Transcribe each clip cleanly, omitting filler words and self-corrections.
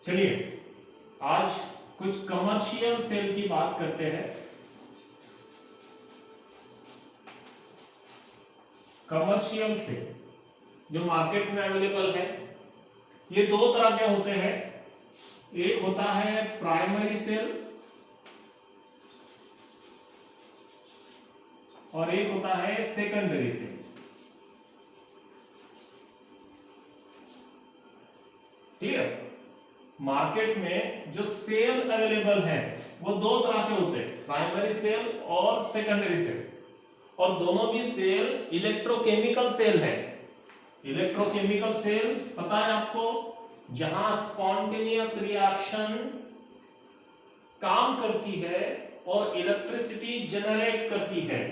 चलिए आज कुछ कमर्शियल सेल की बात करते हैं। कमर्शियल सेल जो मार्केट में अवेलेबल है, ये दो तरह के होते हैं। एक होता है प्राइमरी सेल और एक होता है सेकेंडरी सेल। क्लियर? मार्केट में जो सेल अवेलेबल है वो दो तरह के होते हैं, प्राइमरी सेल और सेकेंडरी सेल। और दोनों भी सेल इलेक्ट्रोकेमिकल सेल है। इलेक्ट्रोकेमिकल सेल पता है आपको, जहां स्पॉन्टेनियस रिएक्शन काम करती है और इलेक्ट्रिसिटी जनरेट करती है।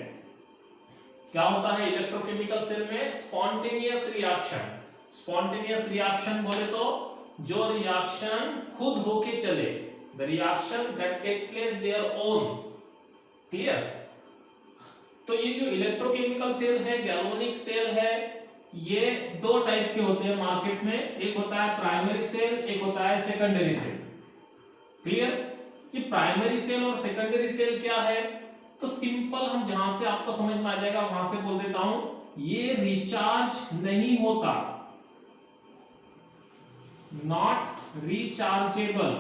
क्या होता है इलेक्ट्रोकेमिकल सेल में? Spontaneous reaction. स्पॉन्टेनियस रिएक्शन बोले तो जो रिएक्शन खुद होके चले, the reaction that take place their own. Clear? तो ये जो इलेक्ट्रोकेमिकल सेल है, गैल्वेनिक सेल है, ये दो टाइप के होते हैं मार्केट में। एक होता है प्राइमरी सेल, एक होता है सेकेंडरी सेल। क्लियर? ये प्राइमरी सेल और सेकेंडरी सेल क्या है? तो सिंपल, हम जहां से आपको समझ में आ जाएगा वहां से बोल देता हूं, ये रिचार्ज नहीं होता, नॉट रिचार्जेबल।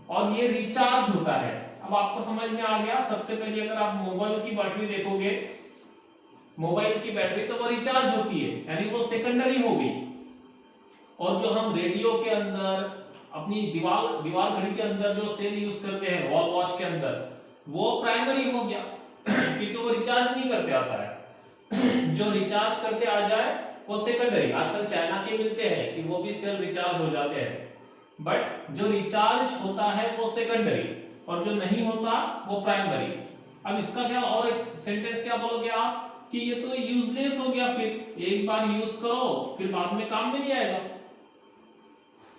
और ये रिचार्ज होता है। अब आपको समझ में आ गया। सबसे पहले अगर आप मोबाइल की बैटरी देखोगे, मोबाइल की बैटरी तो वो रिचार्ज होती है, यानी वो सेकेंडरी हो गई। और जो हम रेडियो के अंदर, अपनी दीवार घड़ी के अंदर जो सेल यूज करते हैं वॉल वॉच के अंदर, वो प्राइमरी हो गया क्योंकि वो रिचार्ज नहीं करते आता है। जो रिचार्ज करते आ जाए वो सेकेंडरी। आजकल चाइना के मिलते हैं कि वो भी सेल रिचार्ज हो जाते हैं, बट जो रिचार्ज होता है वो सेकेंडरी और जो नहीं होता वो प्राइमरी। अब इसका क्या और एक सेंटेंस क्या बोलोगे आप कि ये तो यूजलेस हो गया, फिर एक बार यूज करो फिर बाद में काम में नहीं आएगा,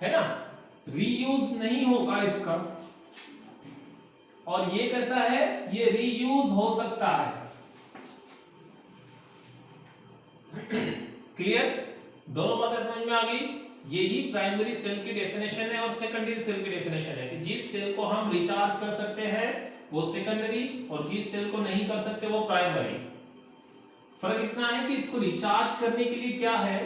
है ना? रीयूज नहीं होगा इसका। और ये कैसा है? ये रीयूज हो सकता है। क्लियर? दोनों बातें समझ में आ गई। यही प्राइमरी सेल की डेफिनेशन है और सेकेंडरी सेल की डेफिनेशन है कि जिस सेल को हम रिचार्ज कर सकते हैं वो सेकेंडरी और जिस सेल को नहीं कर सकते वो प्राइमरी। फर्क इतना है कि इसको रिचार्ज करने के लिए क्या है,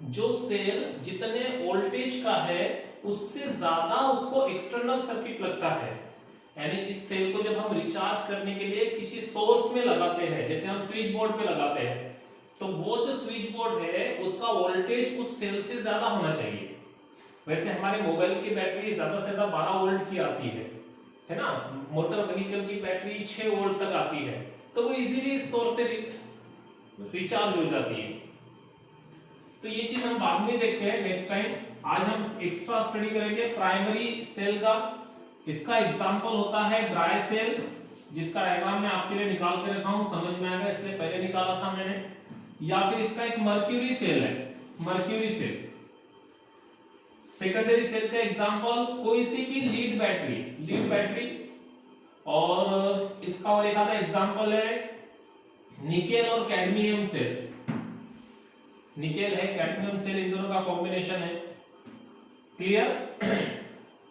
जो सेल जितने वोल्टेज का है उससे ज्यादा उसको एक्सटर्नल सर्किट लगता है। यानी इस सेल को जब हम रिचार्ज करने के लिए किसी सोर्स में लगाते हैं, जैसे हम स्विच बोर्ड पे लगाते हैं, तो वो जो स्विच बोर्ड है उसका वोल्टेज उस सेल से ज्यादा होना चाहिए। वैसे हमारे मोबाइल की बैटरी ज्यादा से ज्यादा 12 वोल्ट की आती है ना? मोटर व्हीकल की बैटरी 6 वोल्ट तक आती है, तो वो इजीली इस सोर्स से रिचार्ज हो जाती है। तो ये चीज हम बाद में देखते हैं नेक्स्ट टाइम। आज हम एक्स्ट्रा स्टडी करेंगे प्राइमरी सेल का। इसका एग्जांपल होता है ड्राई सेल, जिसका डायग्राम मैं आपके लिए निकाल के रखा हूं, समझ में आएगा इसलिए पहले निकाला था मैंने। या फिर इसका एक मर्क्यूरी सेल है, मर्क्यूरी सेल। सेकेंडरी सेल का एग्जांपल कोई सी भी लीड बैटरी। और इसका और एक आधा एग्जांपल है निकेल और कैडमियम सेल। निकेल है, कैडमियम सेल, इन दोनों का कॉम्बिनेशन है। क्लियर?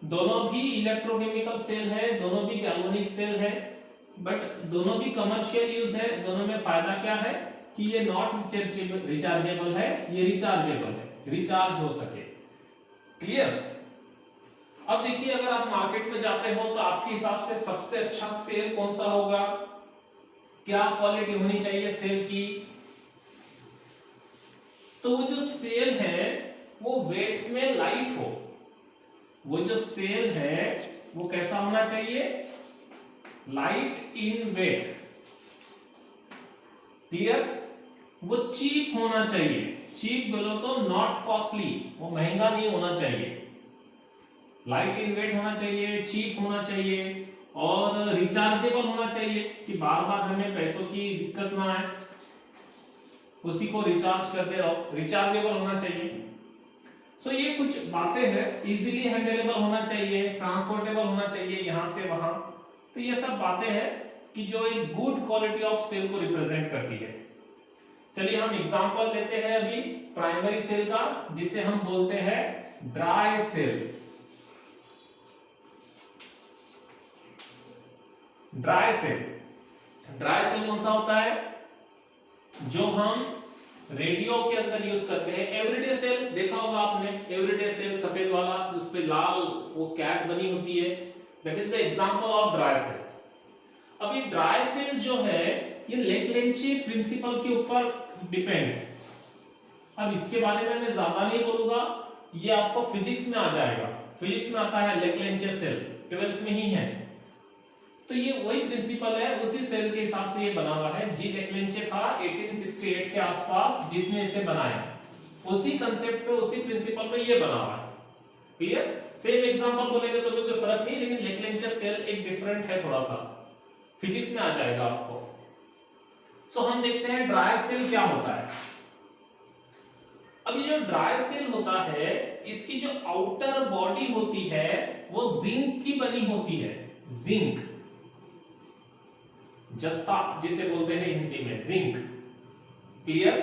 दोनों भी इलेक्ट्रोकेमिकल सेल है, दोनों भी गैल्वेनिक सेल है, बट दोनों भी कमर्शियल यूज है। दोनों में फायदा क्या है कि ये नॉट रिचार्जेबल है, ये रिचार्जेबल है, रिचार्ज हो सके। क्लियर? अब देखिए, अगर आप मार्केट में जाते हो तो आपके हिसाब से सबसे अच्छा सेल कौन सा होगा? क्या क्वालिटी होनी चाहिए सेल की? तो वो जो सेल है वो वेट में लाइट हो। वो जो सेल है वो कैसा होना चाहिए? Light in weight. क्लियर? वो चीप होना चाहिए। चीप बोलो तो नॉट कॉस्टली, वो महंगा नहीं होना चाहिए। लाइट इन वेट होना चाहिए, चीप होना चाहिए और रिचार्जेबल होना चाहिए कि बार बार हमें पैसों की दिक्कत ना आए, उसी को रिचार्ज करते रहो। रिचार्जेबल होना चाहिए। सो ये कुछ बातें हैं। इजीली हैंडलेबल होना चाहिए, ट्रांसपोर्टेबल होना चाहिए यहां से वहां। तो ये सब बातें हैं कि जो एक गुड क्वालिटी ऑफ सेल को रिप्रेजेंट करती है। चलिए हम एग्जांपल लेते हैं अभी प्राइमरी सेल का, जिसे हम बोलते हैं dry cell. Dry cell, dry cell कौन सा होता है? जो हम रेडियो के अंदर यूज करते हैं। एवरीडे सेल देखा होगा आपने, एवरीडे सेल सफेद वाला जिस पे लाल वो कैप बनी होती है, that is the example of dry cell. अब ये ड्राई सेल जो है ये लेकलेंचे प्रिंसिपल के ऊपर डिपेंड है। अब इसके बारे में मैं ज्यादा नहीं बोलूंगा, ये आपको फिजिक्स में आ जाएगा, फिजिक्स में आता है लेकलेंचे सेल, 12th में ही है। तो ये वही प्रिंसिपल है, उसी सेल के हिसाब से ये बना हुआ है। जी लेकलेंचे था 1868 के आसपास जिसने इसे बनाया, उसी कंसेप्ट पे, उसी प्रिंसिपल पे ये बना हुआ है। क्लियर? सेम एग्जांपल बोलेंगे तो भी कोई फर्क नहीं, लेकिन लेकलेंचे सेल एक डिफरेंट है थोड़ा सा, फिजिक्स में आ जाएगा आपको। सो हम देखते हैं ड्राई सेल क्या होता है। अब ये जो ड्राई सेल होता है, इसकी जो आउटर बॉडी होती है वो जिंक की बनी होती है। जिंक, जस्ता जिसे बोलते हैं हिंदी में, जिंक। क्लियर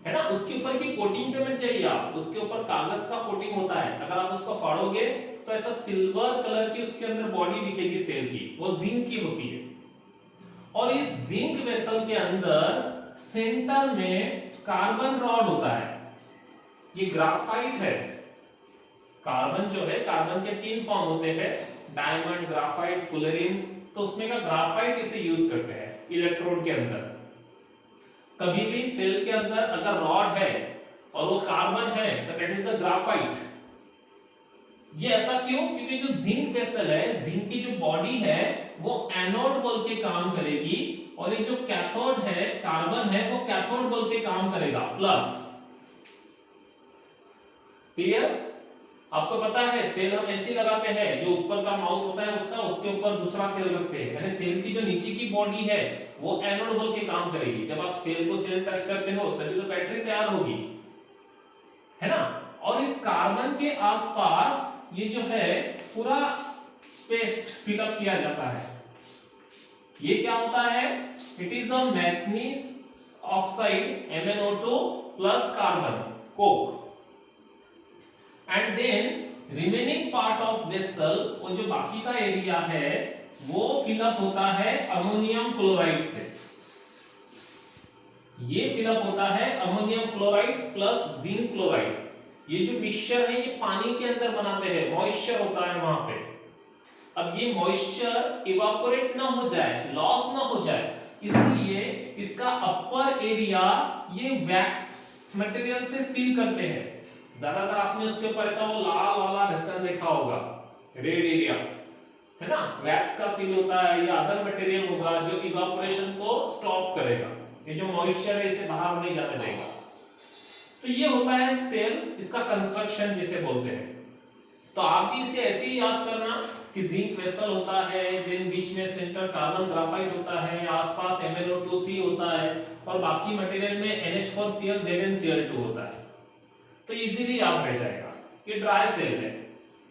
है ना? उसके ऊपर की कोटिंग पे मत जाइए आप, उसके ऊपर कागज का कोटिंग होता है, अगर आप उसको फाड़ोगे तो ऐसा सिल्वर कलर की उसके अंदर बॉडी दिखेगी सेल की, वो जिंक की होती है। और इस जिंक वेसल के अंदर सेंटर में कार्बन रॉड होता है, ये ग्राफाइट है। कार्बन जो है, कार्बन के 3 फॉर्म होते हैं, डायमंड, ग्राफाइट, फुलरिन। तो उसमें का ग्राफाइट इसे यूज करते हैं इलेक्ट्रोड के अंदर। कभी भी सेल के अंदर अगर रॉड है और वो कार्बन है तो दैट इज द ग्राफाइट। ये ऐसा क्यों? क्योंकि जो जिंक वेसल है, जिंक की जो बॉडी है वो एनोड बोल के काम करेगी, और ये जो कैथोड है, कार्बन है, वो कैथोड बोल के काम करेगा, प्लस। क्लियर? आपको पता है सेल हम ऐसे लगाते हैं, जो ऊपर का माउथ होता है उसका, उसके ऊपर दूसरा सेल रखते हैं, यानी सेल की जो नीचे की बॉडी है वो एनोड बोल के काम करेगी। जब आप सेल को सेल टच करते हो तभी तो बैटरी तैयार होगी, है ना? और इस कार्बन के आसपास ये जो है पूरा पेस्ट फिलअप किया जाता है। ये क्या होता है? It is a manganese oxide MnO2 plus carbon, coke. And then remaining part of vessel, वो जो बाकी का एरिया है वो फिलअप होता है अमोनियम क्लोराइड से। ये फिलअप होता है ammonium chloride plus zinc chloride. ये जो मिक्सचर है ये पानी के अंदर बनाते हैं, मॉइस्चर होता है वहां पे। अब ये मॉइस्चर इवापोरेट ना हो जाए, लॉस ना हो जाए, इसलिए इसका अपर एरिया ये वैक्स मटेरियल से सील करते हैं। ज्यादातर आपने उसके ऊपर ऐसा वो लाल वाला ढक्कन देखा होगा, रेड एरिया, है ना? वैक्स का सील होता है या अदर मटेरियल होगा जो इवापोरेशन को स्टॉप करेगा, ये जो मॉइस्चर है इसे बाहर नहीं जाने देगा। तो ये होता है सेल, इसका कंस्ट्रक्शन जिसे बोलते हैं। तो आप भी इसे ऐसे ही याद करना कि जिंक वेसल होता है, देन बीच में सेंटर कार्बन ग्राफाइट होता है, आसपास MnO2C होता है, और बाकी मटेरियल में NH4Cl ZnCl2 होता है। तो इजीली याद रह जाएगा। ये ड्राई सेल है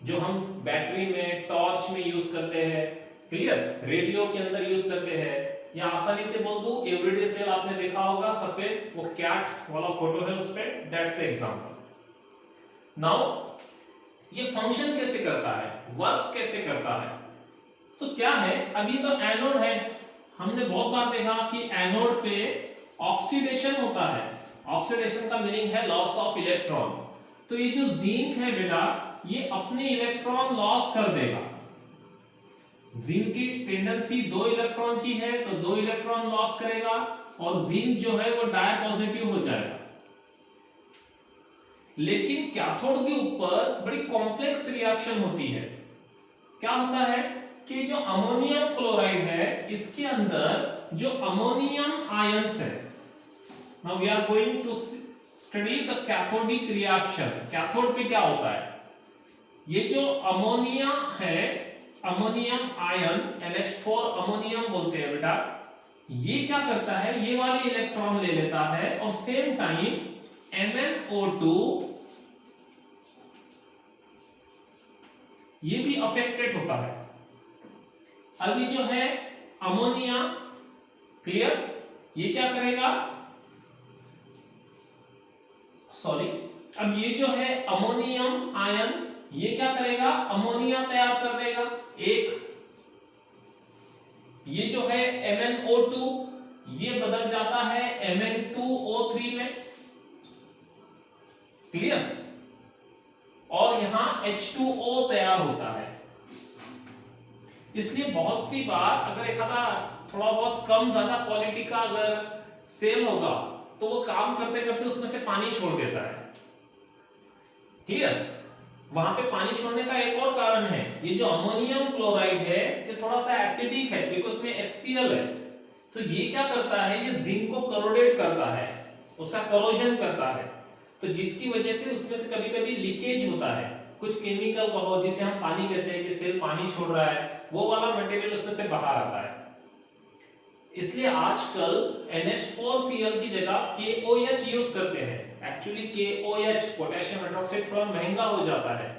जो हम बैटरी में, टॉर्च में यूज करते हैं। क्लियर? रेडियो के अंदर यूज करते हैं, या आसानी से बोल दूं एवरीडे सेल आपने देखा होगा सफेद, वो कैट वाला फोटो है उस पे, दैट्स एग्जांपल। नाउ ये फंक्शन कैसे करता है, वर्क कैसे करता है? तो क्या है, अभी तो एनोड है, हमने बहुत बार देखा कि एनोड पे ऑक्सीडेशन होता है। ऑक्सीडेशन का मीनिंग है लॉस ऑफ इलेक्ट्रॉन। तो ये जो जिंक है बेटा, ये अपने इलेक्ट्रॉन लॉस कर देगा। जिंक की टेंडेंसी 2 इलेक्ट्रॉन की है, तो 2 इलेक्ट्रॉन लॉस करेगा, और जिंक जो है वो डाई पॉजिटिव हो जाएगा। लेकिन कैथोड के ऊपर बड़ी कॉम्प्लेक्स रिएक्शन होती है। क्या होता है कि जो अमोनियम क्लोराइड है, इसके अंदर जो अमोनियम आयंस है, now we are going to study the cathodic reaction. Cathode पे क्या होता है, ये जो अमोनिया है, अमोनियम आयन, NH4 अमोनियम बोलते हैं बेटा, ये क्या करता है, ये वाली इलेक्ट्रॉन ले लेता है, और सेम टाइम MnO2 ये भी अफेक्टेड होता है। अभी जो है अमोनिया, क्लियर, ये क्या करेगा, सॉरी, अब ये जो है अमोनियम आयन, ये क्या करेगा, अमोनिया तैयार कर देगा एक। ये जो है MnO2 ये बदल जाता है Mn2O3 में, क्लियर, और यहां H2O तैयार होता है। इसलिए बहुत सी बार अगर एक आधा थोड़ा बहुत कम ज्यादा क्वालिटी का अगर सेल होगा तो वो काम करते करते उसमें से पानी छोड़ देता है, क्लियर। वहां पे पानी छोड़ने का एक और कारण है, ये जो अमोनियम क्लोराइड है ये थोड़ा सा एसिडिक है क्योंकि उसमें HCl है। तो ये क्या करता है, ये जिंक को करोडेट करता है, उसका करोजन करता है, तो जिसकी वजह से उसमें से कभी-कभी लीकेज होता है, कुछ केमिकल कहो जिसे हम पानी कहते हैं कि सेल पानी छोड़ रहा है, वो वाला मटेरियल उसमें से बाहर आता है। इसलिए आजकल NH4Cl की जगह KOH यूज करते हैं। एक्चुअली KOH पोटेशियम हाइड्रोक्साइड थोड़ा महंगा हो जाता है,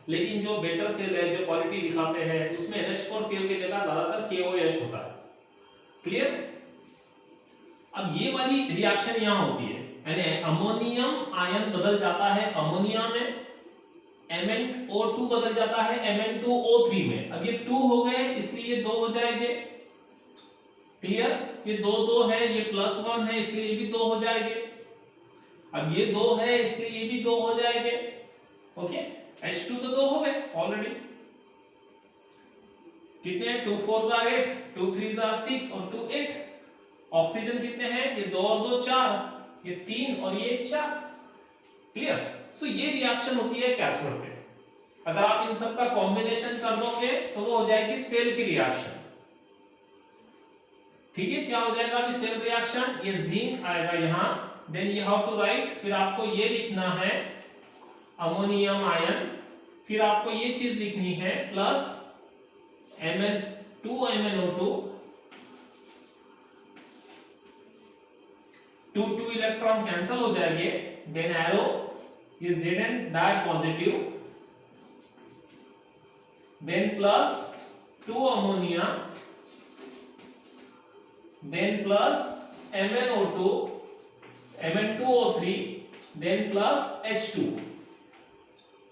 लेकिन जो बेटर सेल है, जो क्वालिटी दिखाते हैं, उसमें NH4Cl की जगह ज्यादातर KOH होता है, क्लियर। अब ये वाली रिएक्शन यहां होती है, यानी अमोनियम आयन बदल जाता है अमोनिया में, MnO2 बदल जाता है Mn2O3 में। अब ये 2 हो गए इसलिए ये 2 हो जाएंगे, क्लियर। ये 2 2 है, ये +1 है इसलिए ये भी 2 हो जाएंगे। अब ये 2 है इसलिए ये भी 2 हो जाएंगे, ओके। H2 तो 2 हो गए ऑलरेडी, कितने हैं, 2 4 are 8, 2 3 are 6 और 2 8। ऑक्सीजन कितने हैं, ये 2 और 2 4, ये 3 और ये 4, क्लियर। सो ये रिएक्शन होती है कैथोड पे। अगर आप इन सब का कॉम्बिनेशन कर दोगे तो वो हो जाएगी सेल की रिएक्शन, ठीक है। क्या हो जाएगा अभी सेल रिएक्शन, ये जिंक आएगा यहां, then you have to write, फिर आपको ये लिखना है अमोनियम आयन, फिर आपको ये चीज लिखनी है प्लस MnO2, 2 इलेक्ट्रॉन कैंसिल हो जाएंगे, देन एरो, ये Zn di positive, then plus 2 ammonia, then plus MnO2, Mn2O3, then plus H2।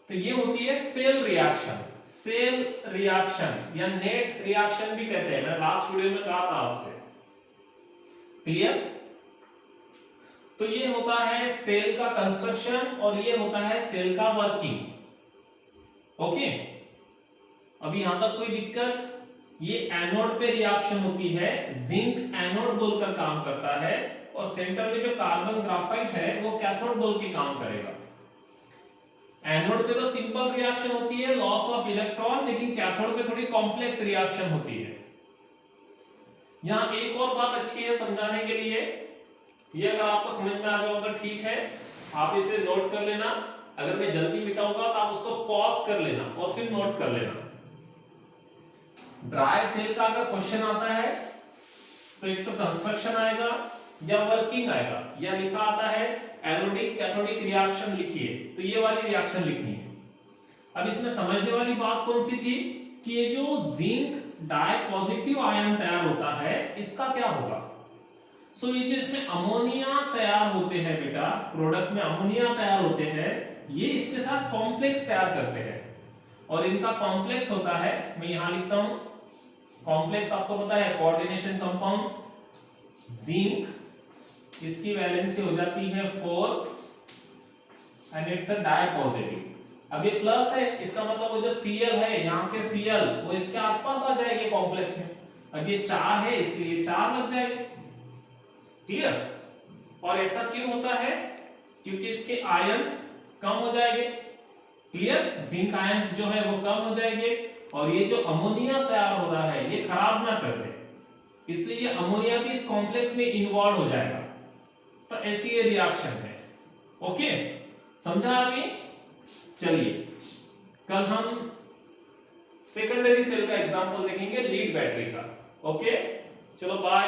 तो ये होती है सेल रिएक्शन, सेल रिएक्शन या नेट रिएक्शन भी कहते हैं, मैंने लास्ट वीडियो में कहा था आपसे, क्लियर। तो ये होता है सेल का कंस्ट्रक्शन और ये होता है सेल का वर्किंग, ओके। अभी यहां तक कोई दिक्कत, ये एनोड पे रिएक्शन होती है, जिंक एनोड बोलकर काम करता है, और सेंटर में जो कार्बन ग्राफाइट है वो कैथोड बोल के काम करेगा। एनोड पे तो सिंपल रिएक्शन होती है, लॉस ऑफ इलेक्ट्रॉन, लेकिन कैथोड पे थोड़ी कॉम्प्लेक्स रिएक्शन होती है। यहां एक और बात अच्छी है समझाने के लिए, ये अगर आपको समझ में आ गया हो तो ठीक है, आप इसे नोट कर लेना। अगर मैं जल्दी मिटाऊंगा तो आप उसको पॉज कर लेना और फिर नोट कर लेना। ड्राई सेल का अगर क्वेश्चन आता है तो एक तो कंस्ट्रक्शन आएगा या वर्किंग आएगा, या लिखा आता है एनोडिक कैथोडिक रिएक्शन लिखिए, तो ये वाली रिएक्शन लिखनी है। अब इसमें समझने वाली बात कौन सी थी कि ये जो जिंक डाई पॉजिटिव आयन तैयार होता है इसका क्या होगा। सो ये जो इसमें अमोनिया तैयार होते हैं बेटा, प्रोडक्ट में अमोनिया तैयार होते हैं, ये इसके साथ कॉम्प्लेक्स तैयार करते हैं, और इनका कॉम्प्लेक्स होता है, मैं यहां लिखता हूं कॉम्प्लेक्स, आपको पता है कोऑर्डिनेशन कंपाउंड जिंक, इसकी वैलेंसी हो जाती है 4 and it's a di positive. अब ये प्लस है, इसका मतलब वो जो Cl है यहाँ के Cl वो इसके आसपास आ जाएंगे कॉम्प्लेक्स में। अब ये 4 है इसलिए ये 4 लग जाएंगे, क्लियर। और ऐसा क्यों होता है, क्योंकि इसके आयंस कम हो जाएंगे, क्लियर। जिंक आयंस जो है वो कम हो जाएंगे, और ये जो अमोनिया तैयार हो रहा है ये खराब ना कर दे, इसलिए ये अमोनिया भी इस कॉम्प्लेक्स में इन्वॉल्व हो जाएगा। तो ऐसी ये रिएक्शन है, ओके, समझा अभी। चलिए कल हम सेकेंडरी सेल का एग्जांपल देखेंगे लीड बैटरी का, ओके। चलो बाय।